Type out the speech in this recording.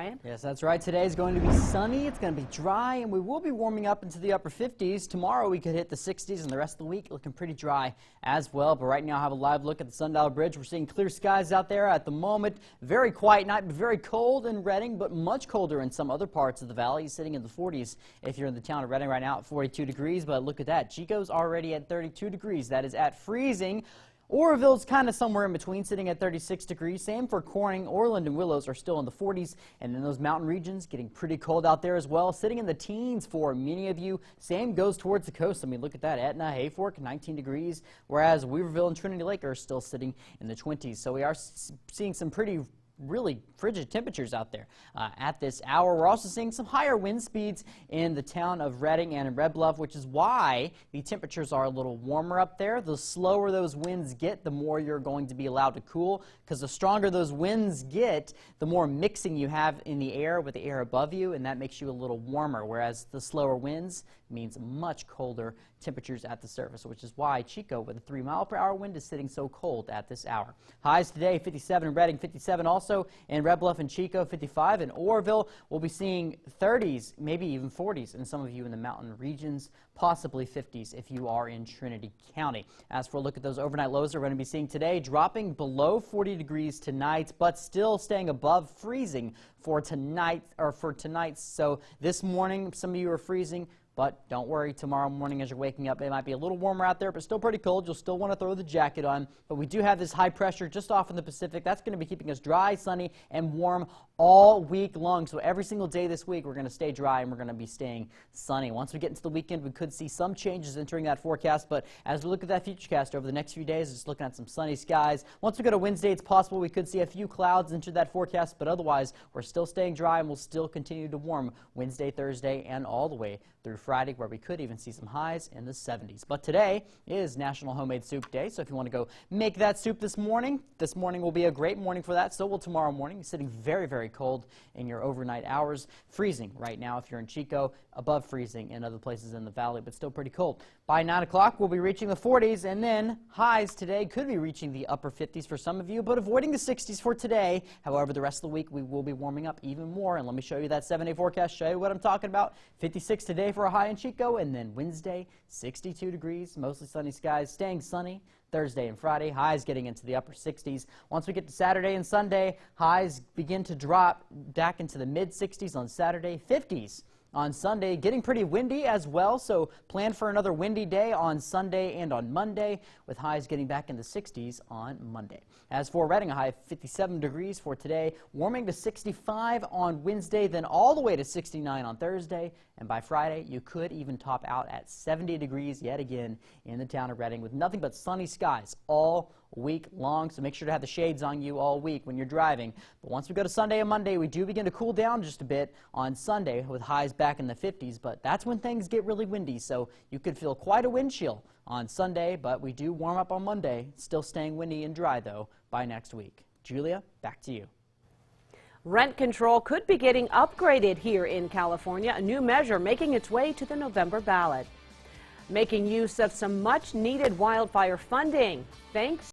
Brian. Yes, that's right. Today is going to be sunny, it's going to be dry, and we will be warming up into the upper 50s. Tomorrow we could hit the 60s, and the rest of the week looking pretty dry as well. But right now I have a live look at the Sundial Bridge. We're seeing clear skies out there at the moment. Very quiet night, very cold in Redding, but much colder in some other parts of the valley, sitting in the 40s if you're in the town of Redding right now at 42 degrees. But look at that. Chico's already at 32 degrees. That is at freezing. Oroville's kind of somewhere in between, sitting at 36 degrees. Same for Corning. Orland and Willows are still in the 40s. And in those mountain regions, getting pretty cold out there as well, sitting in the teens for many of you. Same goes towards the coast. I mean, look at that. Etna, Hayfork, 19 degrees, whereas Weaverville and Trinity Lake are still sitting in the 20s. So we are seeing some really frigid temperatures out there at this hour. We're also seeing some higher wind speeds in the town of Redding and in Red Bluff, which is why the temperatures are a little warmer up there. The slower those winds get, the more you're going to be allowed to cool, because the stronger those winds get, the more mixing you have in the air with the air above you, and that makes you a little warmer, whereas the slower winds means much colder temperatures at the surface, which is why Chico with a 3-mile-per-hour wind is sitting so cold at this hour. Highs today, 57 in Redding, 57 also in Red Bluff and Chico, 55 in Oroville. We'll be seeing 30s, maybe even 40s in some of you in the mountain regions, possibly 50s if you are in Trinity County. As for a look at those overnight lows, we're going to be seeing today dropping below 40 degrees tonight, but still staying above freezing for tonight. So this morning, some of you are freezing. But don't worry, tomorrow morning as you're waking up, it might be a little warmer out there, but still pretty cold. You'll still want to throw the jacket on. But we do have this high pressure just off in the Pacific. That's going to be keeping us dry, sunny, and warm all week long. So every single day this week, we're going to stay dry and we're going to be staying sunny. Once we get into the weekend, we could see some changes entering that forecast. But as we look at that FUTURECAST over the next few days, just looking at some sunny skies. Once we go to Wednesday, it's possible we could see a few clouds enter that forecast. But otherwise, we're still staying dry and we'll still continue to warm Wednesday, Thursday, and all the way through Friday, where we could even see some highs in the 70s. But today is National Homemade Soup Day, so if you want to go make that soup this morning will be a great morning for that. So will tomorrow morning. It's sitting very, very cold in your overnight hours. Freezing right now if you're in Chico, above freezing in other places in the valley, but still pretty cold. By 9 o'clock, we'll be reaching the 40s, and then highs today could be reaching the upper 50s for some of you, but avoiding the 60s for today. However, the rest of the week, we will be warming up even more, and let me show you that 7-day forecast, show you what I'm talking about. 56 today for a high in Chico, and then Wednesday, 62 degrees, mostly sunny skies, staying sunny. Thursday and Friday, highs getting into the upper 60s. Once we get to Saturday and Sunday, highs begin to drop back into the mid-60s on Saturday, 50s on Sunday, getting pretty windy as well, so plan for another windy day on Sunday and on Monday, with highs getting back in the 60s on Monday. As for Redding, a high of 57 degrees for today, warming to 65 on Wednesday, then all the way to 69 on Thursday, and by Friday, you could even top out at 70 degrees yet again in the town of Redding, with nothing but sunny skies all week long, so make sure to have the shades on you all week when you're driving. But once we go to Sunday and Monday, we do begin to cool down just a bit on Sunday with highs back in the 50s, but that's when things get really windy, so you could feel quite a wind chill on Sunday, but we do warm up on Monday, still staying windy and dry though by next week. Julia, back to you. Rent control could be getting upgraded here in California, a new measure making its way to the November ballot. Making use of some much needed wildfire funding, thanks